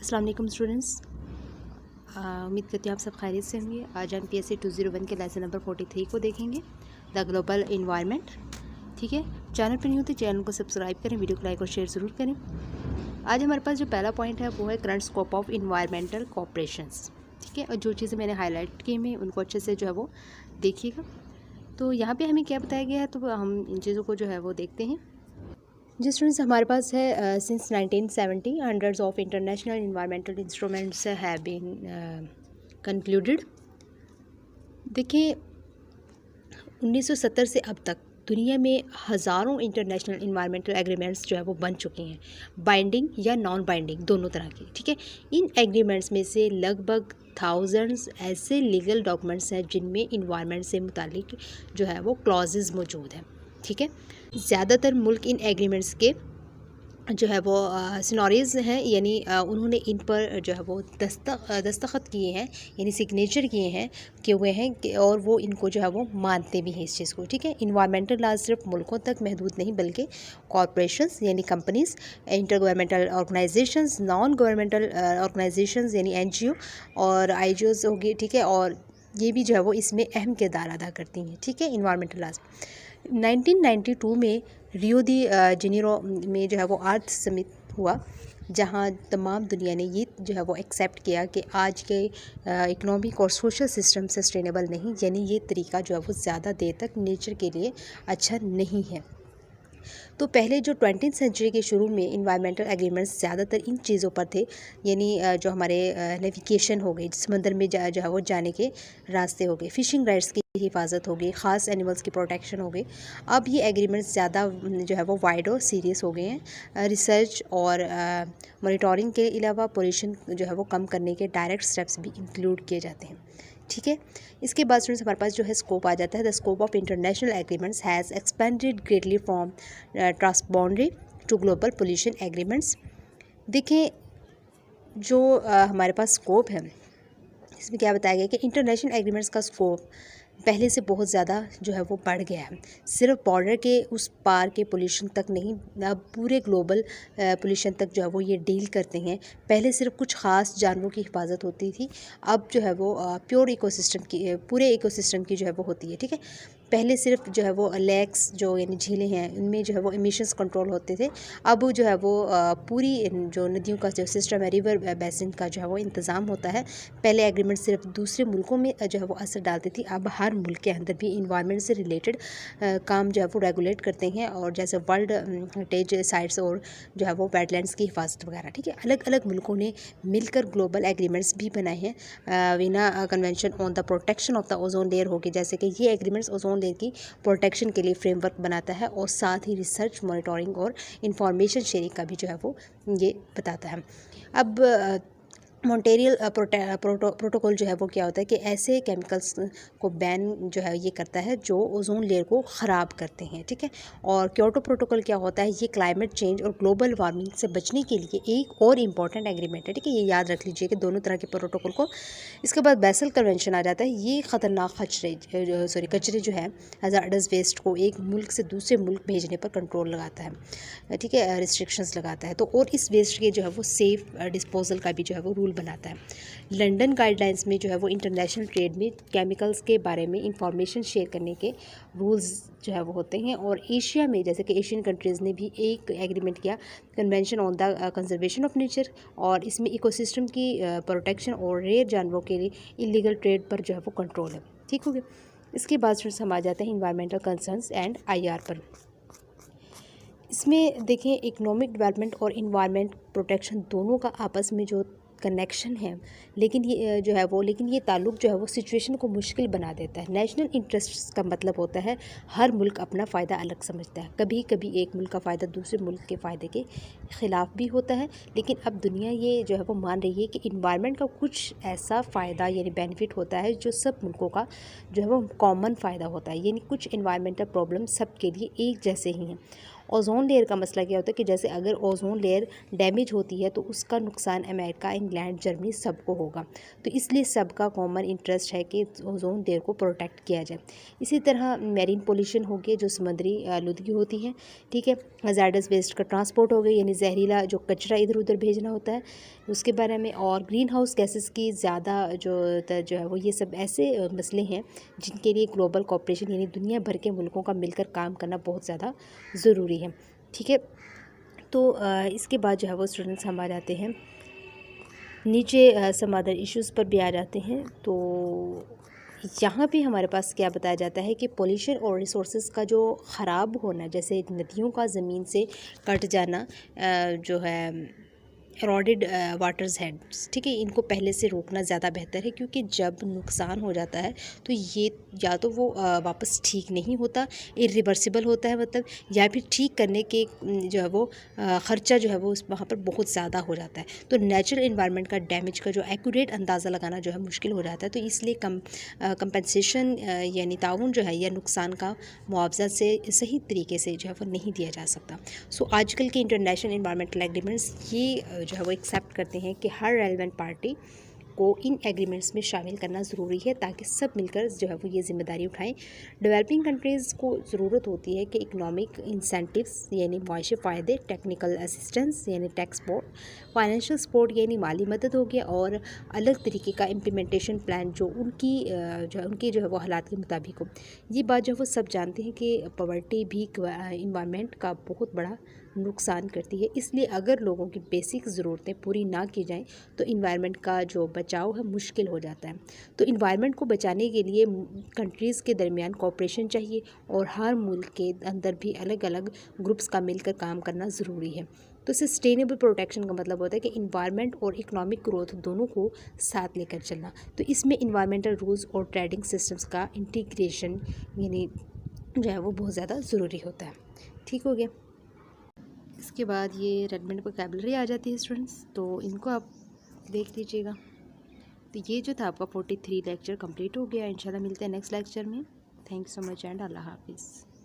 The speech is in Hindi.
अस्सलाम वालेकुम स्टूडेंट्स, उम्मीद करती हूँ आप सब खैरियत से होंगे। आज हम PSC 201 के लेसन नंबर 43 को देखेंगे, द ग्लोबल इन्वायरमेंट। ठीक है, चैनल पर नहीं होते चैनल को सब्सक्राइब करें, वीडियो को लाइक और शेयर ज़रूर करें। आज हमारे पास जो पहला पॉइंट है वो है current scope of environmental cooperations. ठीक है, और जो चीज़ें मैंने हाईलाइट की हैं उनको अच्छे से जो है वो देखिएगा। तो यहाँ पे हमें क्या बताया गया है, तो हम इन चीज़ों को जो है वो देखते हैं। जी स्टूडेंट्स, हमारे पास है since 1970 hundreds of international environmental instruments have been concluded. देखिए 1970 से अब तक दुनिया में हज़ारों इंटरनेशनल इन्वायरमेंटल एग्रीमेंट्स जो है वो बन चुके हैं, बाइंडिंग या नॉन बाइंडिंग दोनों तरह के। ठीक है, इन एग्रीमेंट्स में से लगभग थाउजेंड्स ऐसे लीगल डॉक्यूमेंट्स हैं जिनमें इन्वायरमेंट से मुतालिक जो है वो क्लॉजेज मौजूद हैं। ठीक है, ज़्यादातर मुल्क इन एग्रीमेंट्स के जो है वो सिनोरीज हैं, यानी उन्होंने इन पर जो है वो दस्तखत किए हैं, यानी सिग्नेचर किए हुए हैं और वो इनको जो है वो मानते भी हैं इस चीज़ को। ठीक है, इन्वायरमेंटल लॉ सिर्फ मुल्कों तक महदूद नहीं बल्कि कॉरपोरेशंस यानी companies, inter governmental organisations, non governmental organisations यानी NGO और IGOs होगी। ठीक है, और ये भी जो है वो इसमें अहम किरदार अदा करती हैं। ठीक है, इन्वायरमेंटल लॉज 1992 में रियो दी जेनेरो में जो है वो अर्थ समिट हुआ, जहां तमाम दुनिया ने ये जो है वो एक्सेप्ट किया कि आज के इकोनॉमिक और सोशल सिस्टम सस्टेनेबल नहीं, यानी ये तरीका जो है वो ज़्यादा देर तक नेचर के लिए अच्छा नहीं है। तो पहले जो 20वीं सेंचुरी के शुरू में इन्वायरमेंटल एग्रीमेंट्स ज़्यादातर इन चीज़ों पर थे, यानी जो हमारे नेविगेशन हो गई, समंदर में जो है वो जाने के रास्ते हो गए, फिशिंग राइट्स की हिफाजत हो गई, ख़ास एनिमल्स की प्रोटेक्शन हो गई। अब ये एग्रीमेंट्स ज़्यादा जो है वो वाइड और सीरियस हो गए हैं। रिसर्च और मॉनिटरिंग के अलावा पोल्यूशन जो है वो कम करने के डायरेक्ट स्टेप्स भी इंक्लूड किए जाते हैं। ठीक है, इसके बाद स्टूडेंट्स हमारे पास जो है स्कोप आ जाता है। The scope of international agreements has expanded greatly from transboundary to global pollution agreements. देखें जो हमारे पास स्कोप है, इसमें क्या बताया गया कि इंटरनेशनल एग्रीमेंट्स का स्कोप पहले से बहुत ज़्यादा जो है वो बढ़ गया है। सिर्फ बॉर्डर के उस पार के पोल्यूशन तक नहीं, अब पूरे ग्लोबल पोल्यूशन तक जो है वो ये डील करते हैं। पहले सिर्फ कुछ ख़ास जानवरों की हिफाजत होती थी, अब जो है वो प्योर इकोसिस्टम की, पूरे इकोसिस्टम की जो है वो होती है। ठीक है, पहले सिर्फ जो है वो लेक्स जो यानी झीलें हैं उनमें जो है वो एमिशंस कंट्रोल होते थे, अब जो है वो पूरी जो नदियों का जो सिस्टम है, रिवर बेसिन का जो है वो इंतज़ाम होता है। पहले एग्रीमेंट सिर्फ दूसरे मुल्कों में जो है वो असर डालती थी, अब हर मुल्क के अंदर भी इन्वायरमेंट से रिलेटेड काम जो है वो रेगुलेट करते हैं, और जैसे वर्ल्ड हेरिटेज साइट्स और जो है वो वेटलैंड्स की हिफाजत वगैरह। ठीक है, अलग अलग मुल्कों ने मिलकर ग्लोबल एग्रीमेंट्स भी बनाए हैं। Veena convention on the protection of the ozone layer होगी, जैसे कि ये एग्रीमेंट्स ओजोन लेयर की प्रोटेक्शन के लिए फ्रेमवर्क बनाता है और साथ ही रिसर्च, मॉनिटरिंग और इंफॉर्मेशन शेयरिंग का भी जो है वो ये बताता है। अब मॉन्ट्रियल प्रोटोकॉल जो है वो क्या होता है कि ऐसे केमिकल्स को बैन जो है ये करता है जो ओजोन लेयर को ख़राब करते हैं। ठीक है, और क्योटो प्रोटोकॉल क्या होता है, ये क्लाइमेट चेंज और ग्लोबल वार्मिंग से बचने के लिए एक और इम्पॉर्टेंट एग्रीमेंट है। ठीक है, ये याद रख लीजिए कि दोनों तरह के प्रोटोकॉल को। इसके बाद बेसल कन्वेंशन आ जाता है, ये ख़तरनाक कचरे जो है हैज़ार्डस वेस्ट को एक मुल्क से दूसरे मुल्क भेजने पर कंट्रोल लगाता है। ठीक है, रिस्ट्रिक्शंस लगाता है, तो और इस वेस्ट के जो है वो सेफ़ डिस्पोजल का भी जो है वो रूल बनाता है। लंदन गाइडलाइंस में जो है वो इंटरनेशनल ट्रेड में केमिकल्स के बारे में इंफॉर्मेशन शेयर करने के रूल्स जो है वो होते हैं। और एशिया में जैसे कि एशियन कंट्रीज़ ने भी एक एग्रीमेंट किया, convention on the conservation of nature, और इसमें इकोसिस्टम की प्रोटेक्शन और रेयर जानवरों के लिए इलीगल ट्रेड पर जो है वो कंट्रोल है। ठीक हो गया, इसके बाद हम आ जाते हैं इन्वायरमेंटल कंसर्न्स एंड IR पर। इसमें देखें इकोनॉमिक डेवलपमेंट और इन्वायरमेंट प्रोटेक्शन दोनों का आपस में जो कनेक्शन है, लेकिन ये ताल्लुक जो है वो सिचुएशन को मुश्किल बना देता है। नेशनल इंटरेस्ट का मतलब होता है हर मुल्क अपना फ़ायदा अलग समझता है, कभी कभी एक मुल्क का फ़ायदा दूसरे मुल्क के फ़ायदे के ख़िलाफ़ भी होता है। लेकिन अब दुनिया ये जो है वो मान रही है कि इन्वायरमेंट का कुछ ऐसा फ़ायदा यानी बेनिफिट होता है जो सब मुल्कों का जो है वो कॉमन फ़ायदा होता है, यानी कुछ इन्वायरमेंटल प्रॉब्लम सब के लिए एक जैसे ही हैं। ओजोन लेयर का मसला क्या होता है कि जैसे अगर ओजोन लेयर डैमेज होती है तो उसका नुकसान अमेरिका, इंग्लैंड, जर्मनी सबको होगा। तो इसलिए सबका कॉमन इंटरेस्ट है कि ओजोन लेयर को प्रोटेक्ट किया जाए। इसी तरह मेरीन पोल्यूशन हो गया, जो समुद्री आलूदगी होती है, ठीक है। हज़ार्डस वेस्ट का ट्रांसपोर्ट हो गई, यानी जहरीला जो कचरा इधर उधर भेजना होता है उसके बारे में, और ग्रीन हाउस गैसेस की ज़्यादा जो है वो, ये सब ऐसे मसले हैं जिनके लिए ग्लोबल कोऑपरेशन यानी दुनिया भर के मुल्कों का मिलकर काम करना बहुत ज़्यादा ज़रूरी है, ठीक है। तो इसके बाद जो है वो स्टूडेंट्स हम आ जाते हैं नीचे सम अदर इश्यूज़ पर भी आ जाते हैं। तो यहाँ पे हमारे पास क्या बताया जाता है कि पोल्यूशन और रिसोर्सेज का जो ख़राब होना, जैसे नदियों का ज़मीन से कट जाना, जो है एरोडेड वाटर्स हेड्स, ठीक है, इनको पहले से रोकना ज़्यादा बेहतर है, क्योंकि जब नुकसान हो जाता है तो ये या तो वो वापस ठीक नहीं होता, इरिवर्सिबल होता है मतलब, या फिर ठीक करने के जो है वो ख़र्चा जो है वो वहाँ पर बहुत ज़्यादा हो जाता है। तो नेचुरल इन्वायरमेंट का डैमेज का जो एक्यूरेट अंदाज़ा लगाना जो है मुश्किल हो जाता है। तो इसलिए कंपनसेशन यानी ताउन जो है या नुकसान का मुआवजा से सही तरीके से जो है वो नहीं दिया जा सकता। सो आजकल के इंटरनेशनल इन्वायरमेंटल एग्रीमेंट्स ये जो है वो एक्सेप्ट करते हैं कि हर रेलेवेंट पार्टी को इन एग्रीमेंट्स में शामिल करना ज़रूरी है, ताकि सब मिलकर जो है वो ये जिम्मेदारी उठाएं। डेवलपिंग कंट्रीज़ को ज़रूरत होती है कि इकोनॉमिक इंसेंटिव्स यानी मुआशी फ़ायदे, टेक्निकल असिस्टेंस यानी टैक्स सपोर्ट, फाइनेंशियल सपोर्ट यानी माली मदद हो गया, और अलग तरीके का इम्प्लीमेंटेशन प्लान जो उनके जो है वो हालात के मुताबिक हो। ये बात जो है वो सब जानते हैं कि पॉवर्टी भी इन्वायरमेंट का बहुत बड़ा नुकसान करती है। इसलिए अगर लोगों की बेसिक ज़रूरतें पूरी ना की जाएं तो इन्वायरमेंट का जो बचाव है मुश्किल हो जाता है। तो इन्वायरमेंट को बचाने के लिए कंट्रीज़ के दरमियान कोऑपरेशन चाहिए, और हर मुल्क के अंदर भी अलग अलग ग्रुप्स का मिलकर काम करना ज़रूरी है। तो सस्टेनेबल प्रोटेक्शन का मतलब होता है कि इन्वायरमेंट और इकोनॉमिक ग्रोथ दोनों को साथ लेकर चलना। तो इसमें इन्वायरमेंटल रूल्स और ट्रेडिंग सिस्टम्स का इंटीग्रेशन यानी जो है वो बहुत ज़्यादा ज़रूरी होता है। ठीक हो गया। इसके बाद ये रेडमेड वोकैबुलरी आ जाती है स्टूडेंट्स, तो इनको आप देख लीजिएगा। तो ये जो था आपका 43 लेक्चर कंप्लीट हो गया। इंशाल्लाह मिलते हैं नेक्स्ट लेक्चर में। Thank you so much and अल्लाह हाफिज़।